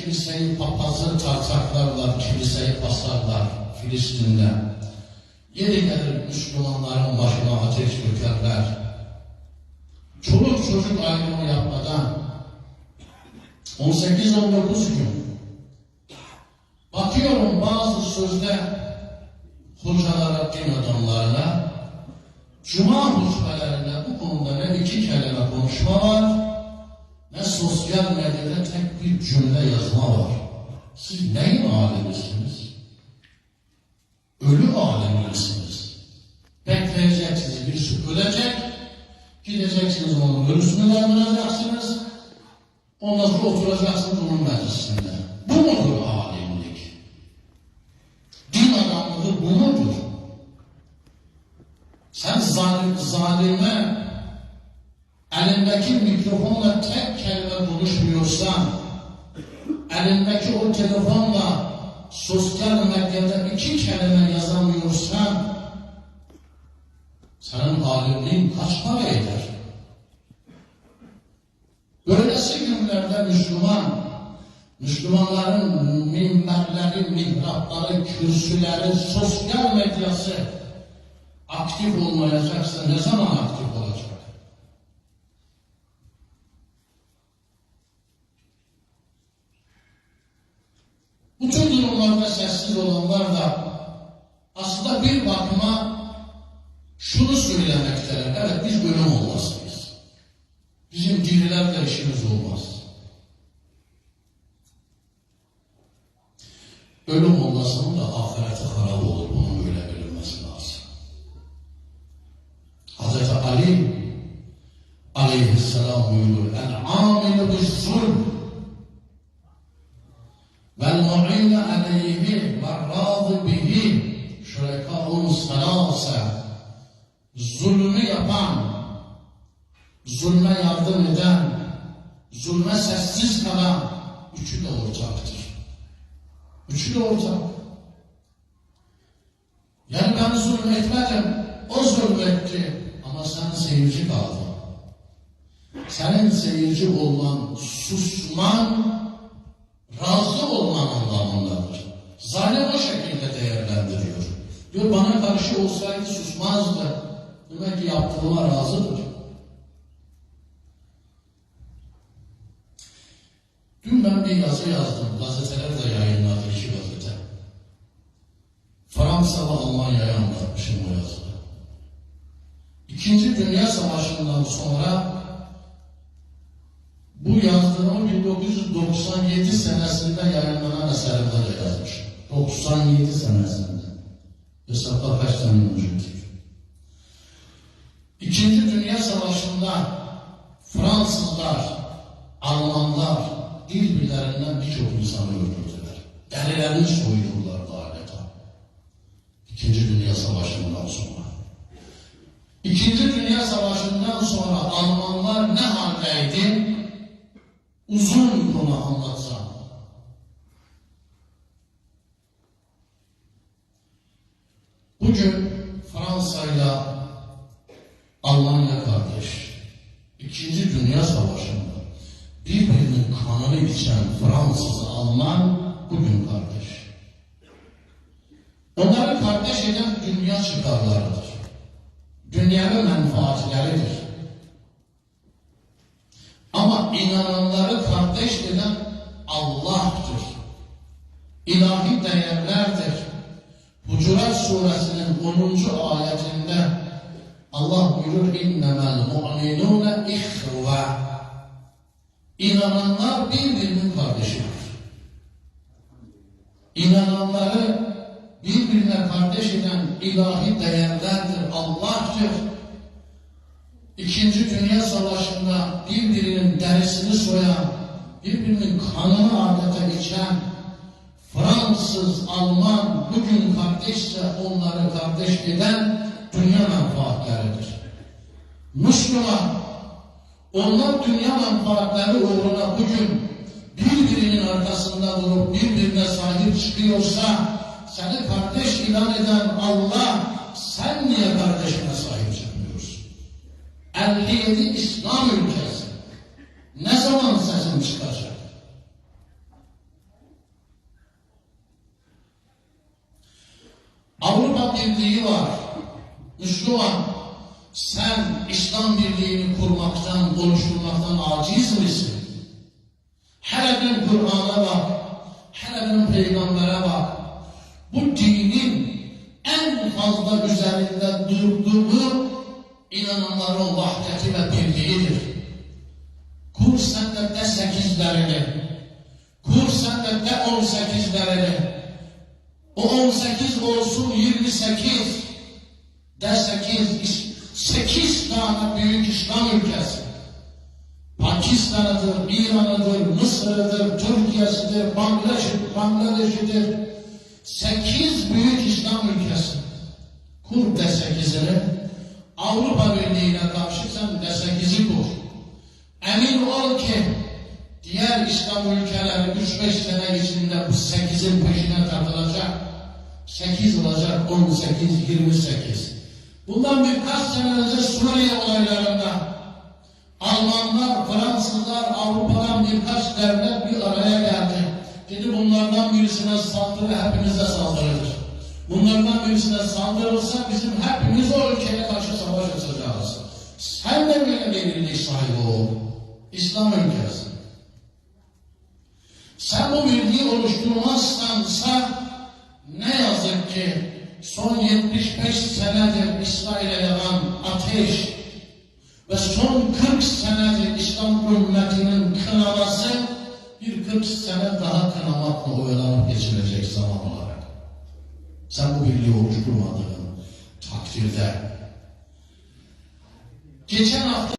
kiliseyi, papazı tartaklarlar, kiliseyi basarlar Filistin'de. Yeri gelir Müslümanların başına ateş dökerler. Çoluk çocuk ayrımı yapmadan 18-19 gün bakıyorum bazı sözde hocalara, din adamlarına, cuma hutbelerinde bu konuda ne iki kelime konuşma var, ne sosyal medyada tek bir cümle yazma var. Siz neyin alemisiniz? Ölü alemisiniz. Bekleyeceksiniz, birisi ölecek, gideceksiniz onun ölüsünü kaldıracaksınız, ondan sonra oturacaksınız onun meclisinde. Bu mudur alimlik? Din adamlığı bu mudur? Sen zalime elindeki mikrofonla tek kelime konuşmuyorsan, elindeki o telefonla sosyal medyada iki kelime yazamıyorsan, senin alimliğin kaç para eder? Böylesi günlerde Müslümanların minberleri, mihrapları, kürsüleri, sosyal medyası aktif olmayacaksa ne zaman aktif olacak? Bu tür durumlarda sessiz olanlar da aslında bir bakıma şunu söylemektedir. Evet, biz ölüm olmazsınız. Bizim dirilerle işimiz olmaz. Ölüm olmasının da ahirete harap olur. Bunun öyle bilinmesi lazım. Hazreti Ali aleyhisselam buyurur: "El-amilu biz-zulm vel-mu'ine aleyhi ve-râzı bihi şurekâ'un selâse." Zulmü yapan, zulme yardım eden, zulme sessiz kalan üçü de ortaktır. Üçü de ortak. Yani ben zulmetmedim, o zulmetti ama sen seyirci kaldın. Senin seyirci olman, susman, razı olman anlamındadır. Zalim o şekilde değerlendiriyor. Diyor, bana karşı olsaydı susmazdı. Demek ki yaptığıma razıdır. Dün ben bir yazı yazdım. Gazeteler de yayınladı, iki gazete. Fransa ve Almanya'ya anlatmışım o yazıda. İkinci Dünya Savaşı'ndan sonra bu yazdığımı 1997 senesinde yayınlanan eserimde de yazmışım. 97 senesinde. Hesapla kaç sene öncedir. İkinci Dünya Savaşı'nda Fransızlar, Almanlar birbirlerinden birçok insanı öldürdüler. Derilerini soydulardı adeta. İkinci Dünya Savaşı'ndan sonra. İkinci Dünya Savaşı'ndan sonra Almanlar ne haldeydi? Uzun konu anlatsam. Bugün Fransa'yla Almanya kardeş. İkinci Dünya Savaşı'nda birbirinin kanını içen Fransız, Alman bugün kardeş. Onları kardeş eden dünya çıkarlarıdır. Dünyanın menfaatleridir. Ama inananları kardeş eden Allah'tır. İlahi değerlerdir. Hucurat Suresinin 10. ayetinde Allah buyurur: "İnnemel mu'minûne ihve." İnananlar birbirinin kardeşidir. İnananları birbirine kardeş eden ilahi değerlerdir, Allah'tır. İkinci Dünya Savaşı'nda birbirinin derisini soyan, birbirinin kanını adeta içen Fransız, Alman bugün kardeşse onları kardeş eden dünya menfaatleridir. Müslüman, onlar dünya menfaatleri uğruna bugün birbirinin arkasında durup birbirine sahip çıkıyorsa, seni kardeş ilan eden Allah, sen niye kardeşine sahip çıkmıyorsun? 57 İslam ülkesi ne zaman sesin çıkacak? birliği var. Müslüman, sen İslam birliğini kurmaktan, oluşturmaktan aciz misin? Hele bir Kur'an'a bak, hele bir Peygamber'e bak. Bu dinin en fazla üzerinde durduğu inananların vahdeti ve birliğidir. Kur sen de 8'lerini, kur sen de 18'lerini, o 18 olsun 28, de 8 tane büyük İslam ülkesi. Pakistan'ıdır, İran'ıdır, Mısır'ıdır, Türkiye'sidir, Bangladeş'idir. 8 büyük İslam ülkesi. Kur de 8'ini. Avrupa Birliği'ne karşı sen de 8'i kur. Emin ol ki diğer İslam ülkeleri 3-5 sene içinde bu 8'in peşine takılacak. 8 olacak, 18, 28. Bundan birkaç sene önce Suriye olaylarında Almanlar, Fransızlar, Avrupa'dan birkaç devlet bir araya geldi. Dedi bunlardan birisine saldırı hepimize saldırılır. Bunlardan birisine saldırılsa bizim hepimiz o ülkeye karşı savaş açacağız. Sen de böyle bir birlik sahibi ol. İslam ülkesi. Sen bu birliği oluşturmazsansa ne yazık ki son 75 senedir İsrail'e yanan ateş ve son 40 senedir İslam ümmetinin kınaması bir 40 sene daha kınamakla oyalanıp geçirecek zaman olarak. Sen bu birliği oluşturmadığın takdirde. Geçen hafta